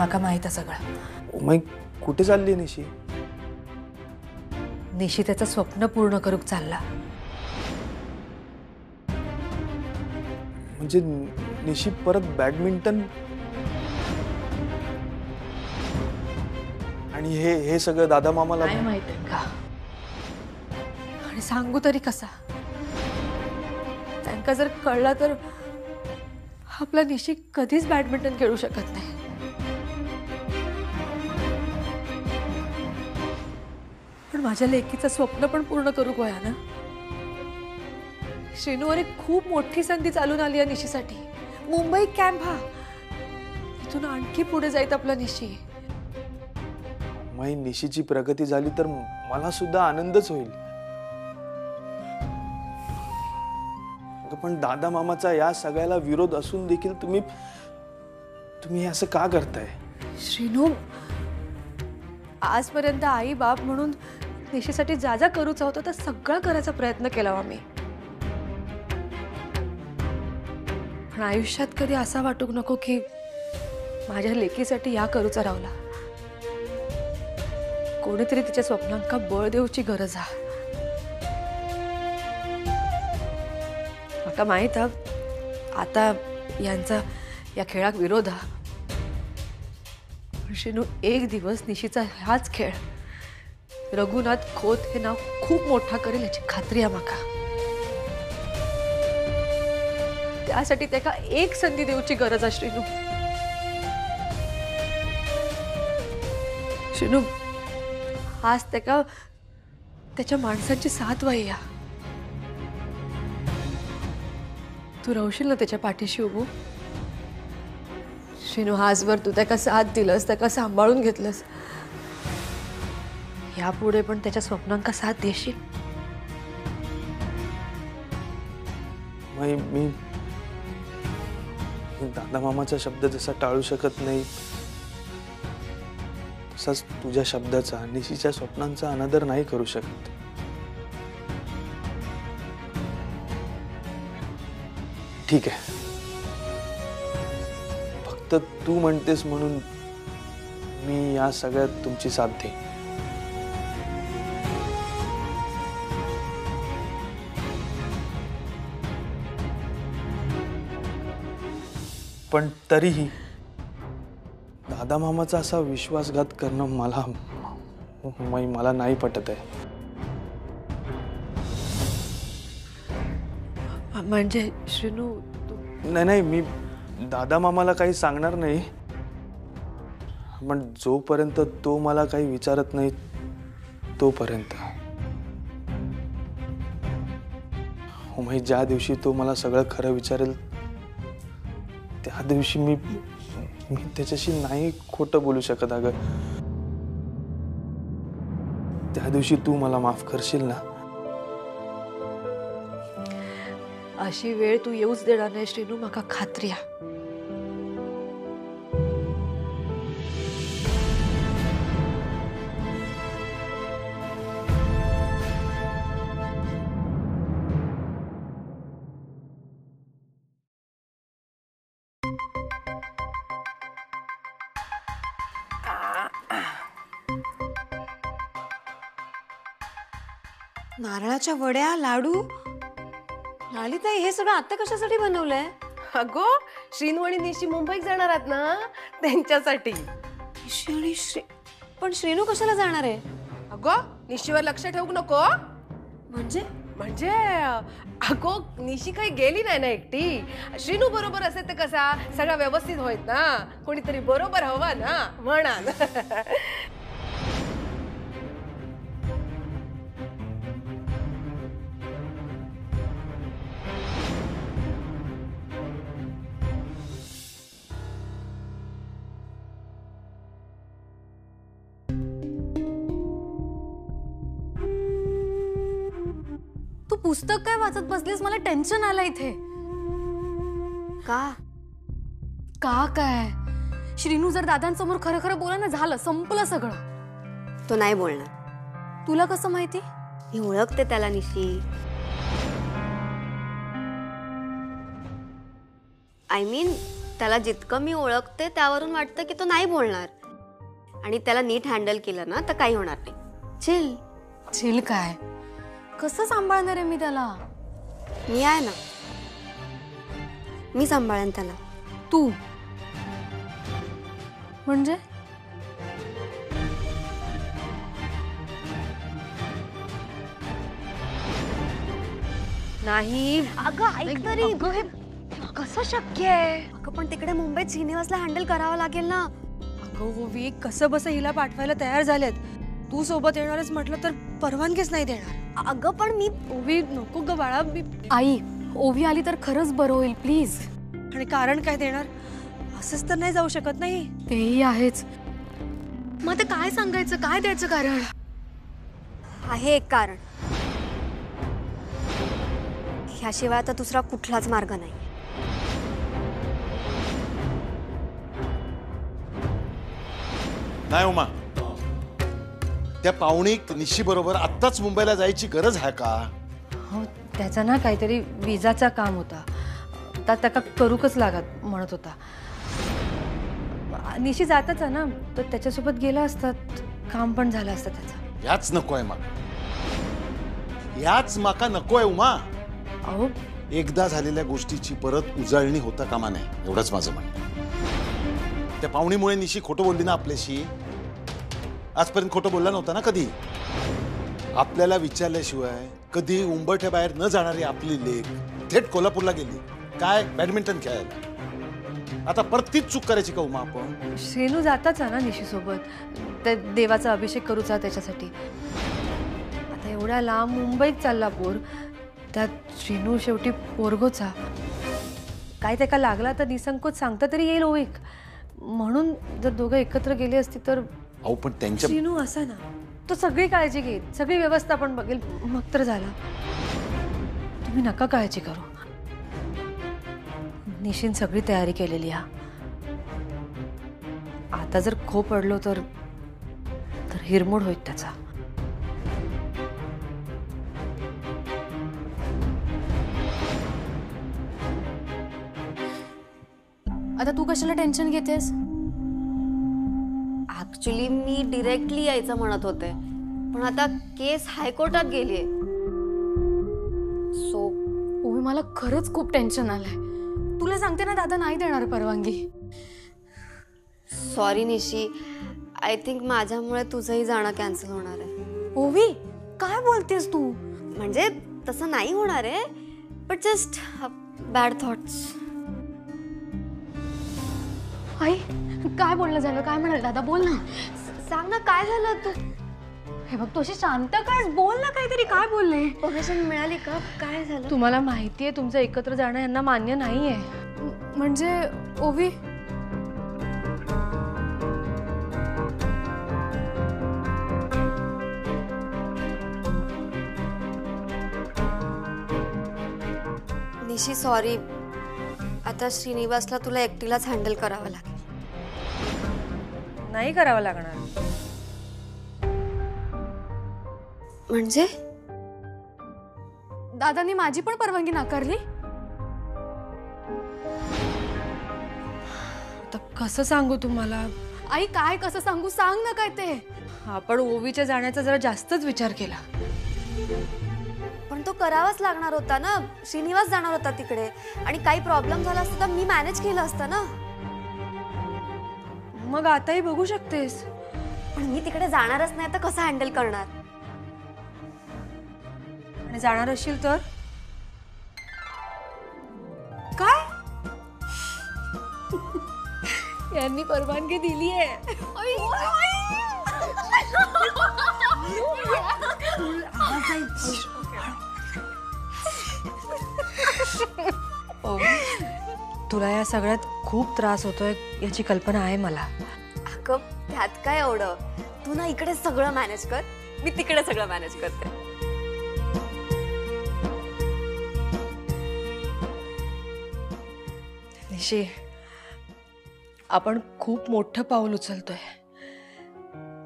माका माहित आहे सगळं। मग कुठे चालली निशी? निशी त्याचं स्वप्न पूर्ण करूक चालला। म्हणजे निशी परत बॅडमिंटन? आणि हे सगळं दादा मामाला नाही माहित आहे का? आणि सांगू तरी कसा? त्यांना जर कळलं तर आपला निशी कधीच बॅडमिंटन खेळू शकत नाही। पण माझ्या लेकीचं स्वप्न पण पूर्ण करू गोया ना। श्रीनूवर एक खूप मोठी संधी चालून आली आहे निशीसाठी। मुंबई कॅम्प हा, इथून आणखी पुढे जाईल आपला निशी। मग निशीची प्रगती झाली तर मला सुद्धा आनंदच होईल। पण दादा मामाचा या सगळ्याला विरोध असून देखील तुम्ही असं का करताय? श्रीनू, आजपर्यंत आई बाप म्हणून निशीसाठी जा जा करूच होतं तर सगळा करायचा प्रयत्न केला आम्ही। पण आयुष्यात कधी असा वाटूक नको की माझ्या लेकीसाठी या करूचा रावला। कोणीतरी तिच्या स्वप्नांका बळ देऊची गरज आहे। माका माहित आता यांचा या खेळाक विरोध आहे। पण श्रीनू, एक दिवस निशीचा हाच खेळ रघुनाथ खोत हे नाव खूप मोठा करेल याची खात्री आहे माका। त्यासाठी त्याका एक संधी देऊची गरज आहे श्रीनू। श्रीनू, आज त्याका त्याच्या माणसांची साथ वाई या। तू राहशील ना त्याच्या पाठीशी उभं? श्रीनू, आजवर तू त्याका साथ दिलंस, त्याका सांभाळून घेतलंस, यापुढे पण त्याच्या स्वप्नांका साथ देशील? मी दादा मामाचा शब्द जसा टाळू शकत नाही तसाच तुझ्या शब्दाचा, निशीच्या स्वप्नांचा अनादर नाही करू शकत। ठीक आहे, फक्त तू म्हणतेस म्हणून मी या सगळ्यात तुमची साथ देईन। पण तरीही दादा मामाचा असा विश्वासघात करणं मला नाही पटत आहे। म्हणजे श्रीनू, नाही, मी दादा मामाला काही सांगणार नाही, पण जोपर्यंत तो मला काही विचारत नाही तोपर्यंत। ज्या दिवशी तो मला सगळं खरं विचारेल त्या दिवशी मी त्याच्याशी नाही खोटं बोलू शकत। अगं, त्या दिवशी तू मला माफ करशील ना? अशी वेळ तू येऊच देणार नाही श्रीनू, माका खात्री आहे। नारळाच्या वड्या, लाडू, लालिताई, हे सगळं आता कशासाठी बनवलंय? अगो, श्रीनू आणि निशी मुंबईत जाणार आहेत ना, त्यांच्यासाठी। पण श्रीनू कशाला जाणार आहे? अगो, निशीवर लक्ष ठेवू नको। म्हणजे अगो, निशी काही गेली नाही ना एकटी। श्रीनू बरोबर असेल तर कसा सगळं व्यवस्थित होईल ना। कोणीतरी बरोबर हवा ना, म्हणा। तू पुस्तक काय वाचत बसलीस? मला टेन्शन आलं इथे। का काय? श्रीनू जर दादांसमोर खरं खरं बोला ना, झालं, संपलं सगळं। तो नाही बोलणार। तुला कसं माहिती? मी ओळखते त्याला निशी। I mean, त्याला जितकं मी ओळखते त्यावरून वाटतं की तो नाही बोलणार, आणि त्याला नीट हँडल केलं ना तर काही होणार नाही. चिल. चिल काय? कसं सांभाळणार आहे मी त्याला? मी आहे ना, मी सांभाळेन त्याला. तू म्हणजे? नाही अगं ऐक तरी. हे कसं शक्य आहे? अगं पण तिकडे मुंबईत श्रीनिवासला हँडल करावं लागेल ना. अगं ओवी, कसं बसं हिला पाठवायला तयार झालेत. तू सोबत येणारच म्हटलं तर परवानगीच नाही देणार. अगं पण मी. ओवी नको ग बाळा. आई, ओवी आली तर खरंच बरं होईल प्लीज. आणि कारण काय देणार? असंच तर नाही जाऊ शकत नाही. तेही आहेच. मग ते काय सांगायचं, काय द्यायचं कारण? आहे एक कारण. ह्याशिवाय आता दुसरा कुठलाच मार्ग नाही. नाही उमा, त्या पाहुणीक निशी बरोबर आत्ताच मुंबईला जायची गरज आहे का? हो, त्याचा ना काहीतरी विजाचा काम होता. त्याका करूकच लागत म्हणत होता. निशी जातच आहे ना, तर त्याच्यासोबत गेला असतात, काम पण झालं असतं त्याचं. याच नकोय माका, याच माका नकोय उमा. अहो एकदा झालेल्या गोष्टीची परत उजळणी होता कामा नये, एवढंच माझं म्हणणं. त्या पाहुणीमुळे निशी खोटं बोलली ना आपल्याशी. आजपर्यंत खोटं बोलला नव्हता ना कधी. आपल्याला विचारल्याशिवाय कधी उंबरठ्या बाहेर न जाणारी आपली लेक थेट कोल्हापूरला गेली. काय बॅडमिंटन खेळायला. आता परत तीच चूक करायची का उमा आपण? श्रेनू जाताच आहे ना निशीसोबत. त्या देवाचा अभिषेक करूचा त्याच्यासाठी. आता एवढ्या लांब मुंबईत चालला पोर, त्यात श्रेनू शेवटी पोरगोचा. काय त्याका लागला तर निसंकोच सांगता तरी येईल ओवीक. म्हणून जर दोघं एकत्र गेले असती तर. अहो पण त्यांच्या. श्रेनू असा ना, तो सगळी काळजी घेईल, सगळी व्यवस्था पण बघेल, मग तर झाला. तुम्ही नका काळजी करू. निशीन सगळी तयारी केलेली हा. आता जर खो पडलो तर हिरमोड होईल त्याचा. आता तू कशाला टेन्शन घेतेस? ऍक्च्युली मी डिरेक्टली यायचं म्हणत होते, पण आता केस हायकोर्टात गेलीये. सो ओवी, मला खरंच खूप टेन्शन आलंय. तुला सांगते ना, दादा नाही देणार परवानगी. सॉरी निशी, आय थिंक माझ्यामुळे तुझंही जाणं कॅन्सल होणार आहे. ओवी, काय बोलतेस तू? म्हणजे तसं नाही होणार आहे, बट जस्ट बॅड थॉट्स. आई, काय बोलणं झालं? काय म्हणाल दादा? बोल ना. सांग ना काय झालं. तू हे बघ, तू अशी शांत काय? बोल ना काहीतरी. काय बोलले? परमिशन मिळाली का? काय झालं? तुम्हाला माहितीये तुमचं एकत्र जाणं यांना मान्य नाहीये. म्हणजे ओवी, निशी सॉरी, आता श्रीनिवासला तुला एकटीलाच हँडल करावं लागेल. नाही करावं लागणार. म्हणजे दादांनी माझी पण परवानगी नाकारली? आता कसं सांगू तुम्हाला? आई, काय कसं सांगू? सांग ना काय ते. आपण ओवीच्या जाण्याचा जरा जास्तच विचार केला. पण तो करावाच लागणार होता ना. श्रीनिवास जाणार होता तिकडे, आणि काही प्रॉब्लेम झाला असता तर मी मॅनेज केलं असतं ना. मग आताही बघू शकतेस. पण मी तिकडे जाणारच नाही तर कसं हँडल करणार? आणि जाणार असशील तर काय? यांनी परवानगी दिली आहे. तुला या सगळ्यात खूप त्रास होतोय याची कल्पना आहे मला. अगं त्यात काय एवढं? तू ना इकडे सगळं मॅनेज कर, मी तिकडे सगळं मॅनेज करते. निशी, आपण खूप मोठं पाऊल उचलतोय.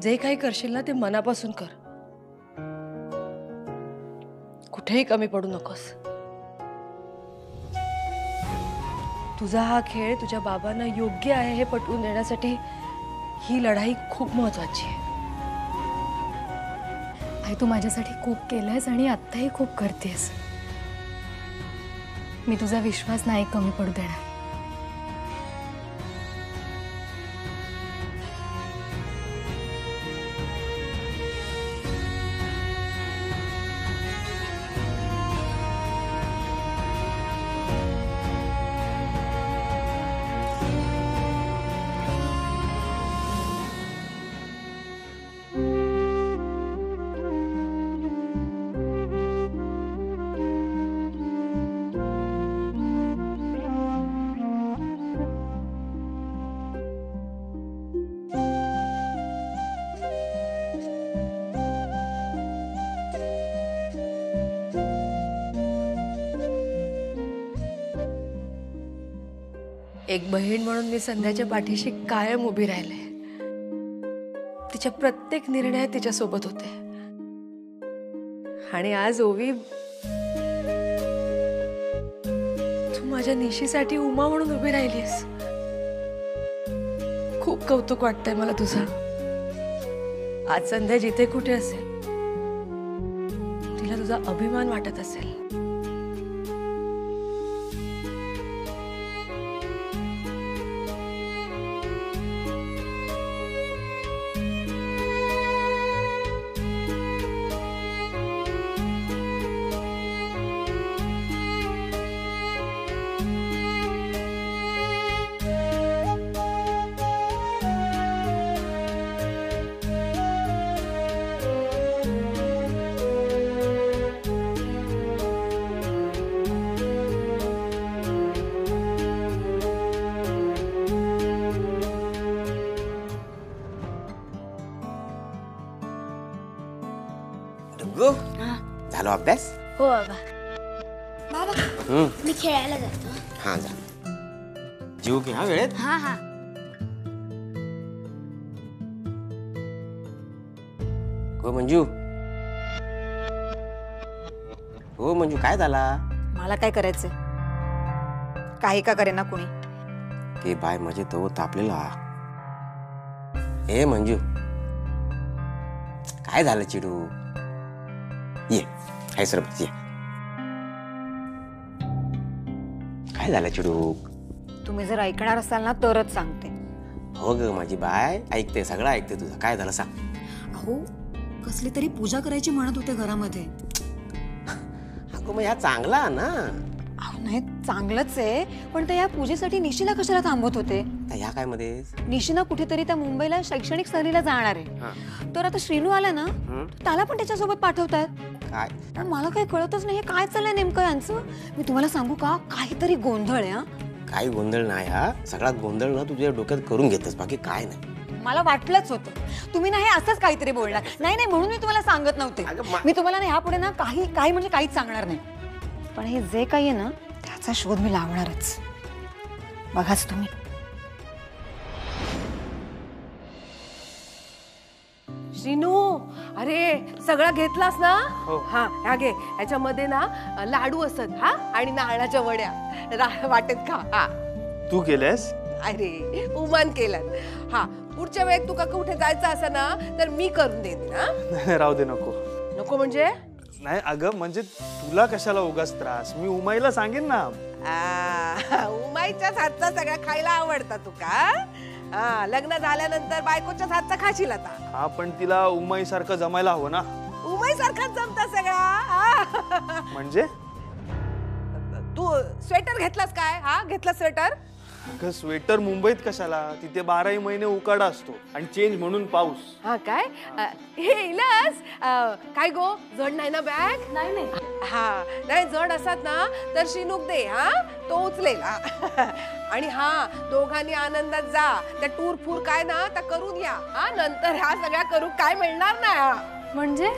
जे काही करशील ना ते मनापासून कर. कुठेही कमी पडू नकोस. तुझा हा खेळ तुझ्या बाबांना योग्य आहे हे पटवून देण्यासाठी ही लढाई खूप महत्वाची आहे. आई, तू माझ्यासाठी खूप केलंयस आणि आत्ताही खूप करतेस. मी तुझा विश्वास नाही कमी पडू देणार. एक बहीण म्हणून मी संध्याच्या पाठीशी कायम उभी राहिले. तिच्या प्रत्येक निर्णयात तिच्या सोबत होते. आणि आज ओवी, तू माझ्या निशीसाठी उमा म्हणून उभी राहिलीस. खूप कौतुक वाटतंय मला तुझं. आज संध्या जिथे कुठे असेल तिला तुझा अभिमान वाटत असेल. झालो अभ्यास? हो बाबा. बाबा मी खेळायला जातो. हा जा. जीव घे हा वेळेत. हा हा. हो मंजू. हो मंजू, काय झाला? मला काय करायचं? काही का करेना कुणी. ते बाय म्हणजे तो तापलेला. ए मंजू, काय झालं चिडू? ये हाय सरबत ये. काय झालं चिडू? तुम्ही जर ऐकणार असाल ना तरच सांगते. हो ग माझी बाय, ऐकते, सगळं ऐकते तुझं. काय झालं सांग. अहो, कसली तरी पूजा करायची म्हणत होते घरामध्ये. अगं मग ह्या चांगला ना. अहो नाही, चांगलंच आहे, पण ते या पूजेसाठी निशीला कशाला थांबवत होते? ह्या काय मध्ये? निशीना कुठेतरी त्या मुंबईला शैक्षणिक सहलीला जाणार आहे. तर आता श्रीनू आला ना, त्याला पण त्याच्यासोबत पाठवतात. काय? पण मला काही कळतच नाही, हे काय चाललंय नेमकं यांचं. मी तुम्हाला सांगू का, काहीतरी गोंधळ आहे. हा, काही गोंधळ नाही. हा सगळा गोंधळ ना तुझ्या डोक्यात करून घेतस, बाकी काय नाही. मला वाटलंच होतं तुम्ही ना हे असंच काहीतरी बोलणार. नाही नाही, म्हणून मी तुम्हाला सांगत नव्हते. मी तुम्हाला ना यापुढे ना काही म्हणजे काहीच सांगणार नाही. पण हे जे काही आहे ना, त्याचा शोध मी लावणारच. बघाच तुम्ही. श्रीनू, अरे सगळं घेतलास ना? हा, ह्या घे. ह्याच्यामध्ये ना लाडू असत हा, आणि नारळाच्या वड्या वाटेत खा. हा, तू केलंस? अरे उमान केलं. हा, पुढच्या वेळेस तुका कुठे जायचं असं ना तर मी करून देते ना. नाही, राहू दे, नको. नको म्हणजे? नाही अगं, म्हणजे तुला कशाला उगाच त्रास. मी उमाईला सांगेन ना. उमाईच्याच हातचा सगळा खायला आवडता तुका. हा, लग्न झाल्यानंतर बायकोच्याच हातचा खाशील आता. हा, पण तिला उमाई सारखं जमायला हवं ना. उमाई सारखाच जमता सगळा. म्हणजे तू स्वेटर घेतलास काय? हा, घेतला स्वेटर? अगं स्वेटर मुंबईत कशाला? तिथे 12ही महिने उकाडा असतो आणि चेंज म्हणून पाऊस. हा काय? हे इलास काय गो, जड नाही ना बॅग? नाही नाही. हा, नाही जड असत ना तर शिनूक दे. हा, तो उचलेल. आणि हा, दोघांनी आनंदात जा. त्या टूर फूर काय ना त्या करून या. हा, नंतर ह्या सगळ्या करू काय मिळणार नाही. म्हणजे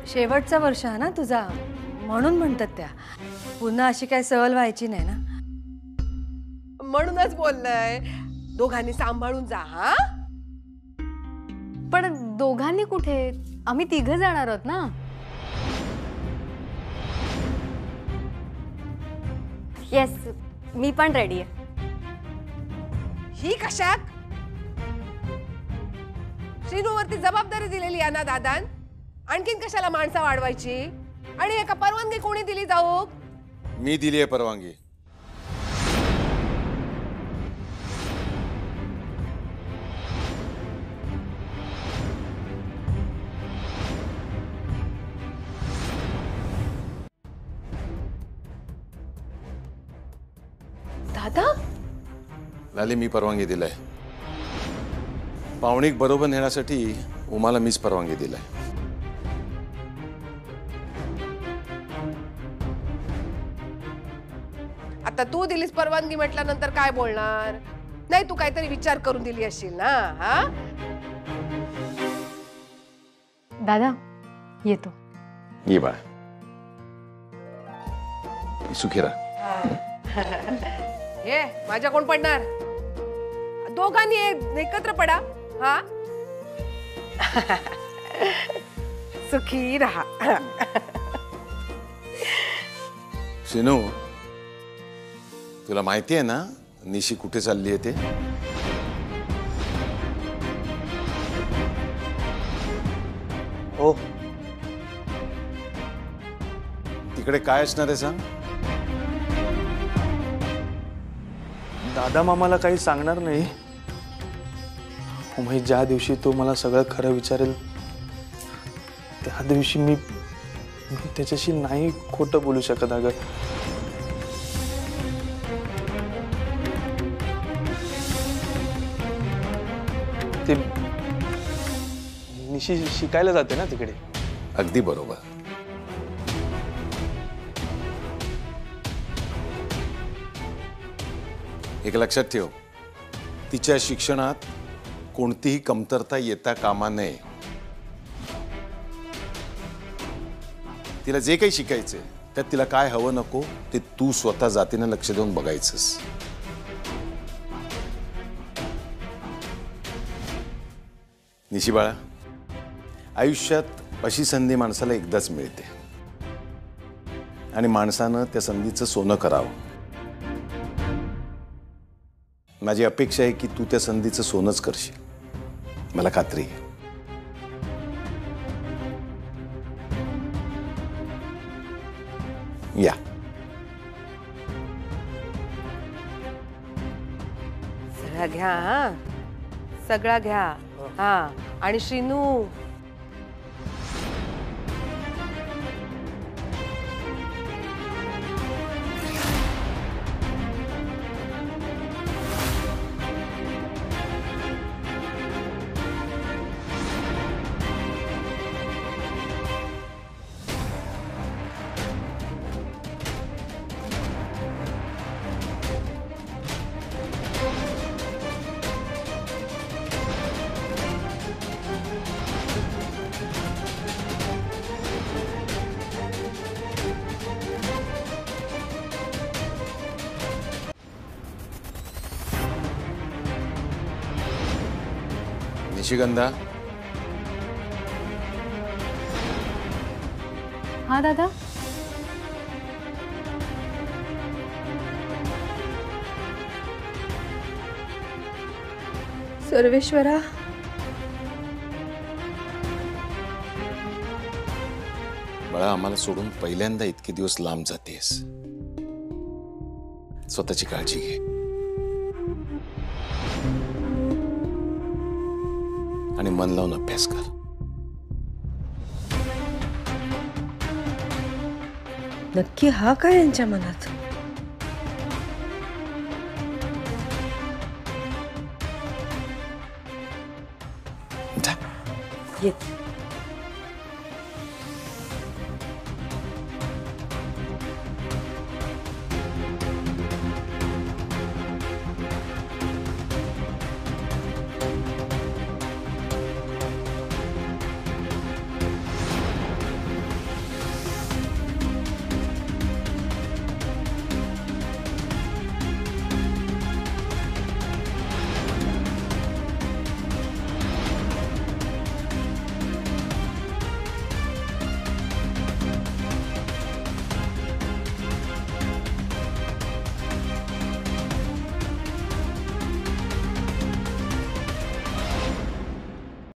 शेवटचा वर्ष हा ना तुझा, म्हणून म्हणतात त्या. पुन्हा अशी काय सहल व्हायची नाही ना. म्हणूनच बोललंय, दोघांनी सांभाळून जा. हा, पण दोघांनी कुठे? आम्ही तिघं जाणार आहोत ना. येस, मी पण रेडी आहे. ही कशाक? श्रीनूवरती जबाबदारी दिलेली आहे ना दादान. आणखीन कशाला माणसं वाढवायची? आणि एका परवानगी कोणी दिली जाऊ? मी दिली आहे परवानगी. दादा लाली, मी परवानगी दिलाय. पाहुणीक बरोबर नेण्यासाठी उमाला मीच परवानगी दिलाय. आता तू दिलीस परवानगी म्हटल्यानंतर काय बोलणार? नाही, तू काहीतरी विचार करून दिली असशील ना. हा, दादा येतो. ये बाळा, सुखी राहा. हे माझ्या कोण पडणार? दोघांनी एकत्र पडा. हा, सुखी राहा. सिनू, तुला माहिती आहे ना निशी कुठे चालली आहे ते? हो. तिकडे काय असणार आहे सांग? दादा मामाला काही सांगणार नाही. उमेश ज्या दिवशी तो मला सगळं खरं विचारेल त्या दिवशी मी त्याच्याशी नाही खोटं बोलू शकत. अगं, ते निशी शिकायला जाते ना तिकडे. अगदी बरोबर. एक लक्षात ठेव, तिच्या शिक्षणात कोणतीही कमतरता येता कामा नये. तिला जे काही शिकायचंय त्यात तिला काय हवं नको ते तू स्वतः जातीनं लक्ष देऊन बघायचंस. निशी बाळा, आयुष्यात अशी संधी माणसाला एकदाच मिळते आणि माणसानं त्या संधीचं सोनं करावं. माझी अपेक्षा आहे की तू त्या संधीचं सोनंच करशील, मला खात्री आहे. या, सगळा घ्या. हा, सगळा घ्या. हा, आणि श्रीनू, निशिगंधा, हा दादा. सर्वेश्वरा, बाळा, आम्हाला सोडून पहिल्यांदा इतके दिवस लांब जातेस. स्वतःची काळजी घे आणि मन लावून अभ्यास कर. नक्की हा काय यांच्या मनात? जा. येत.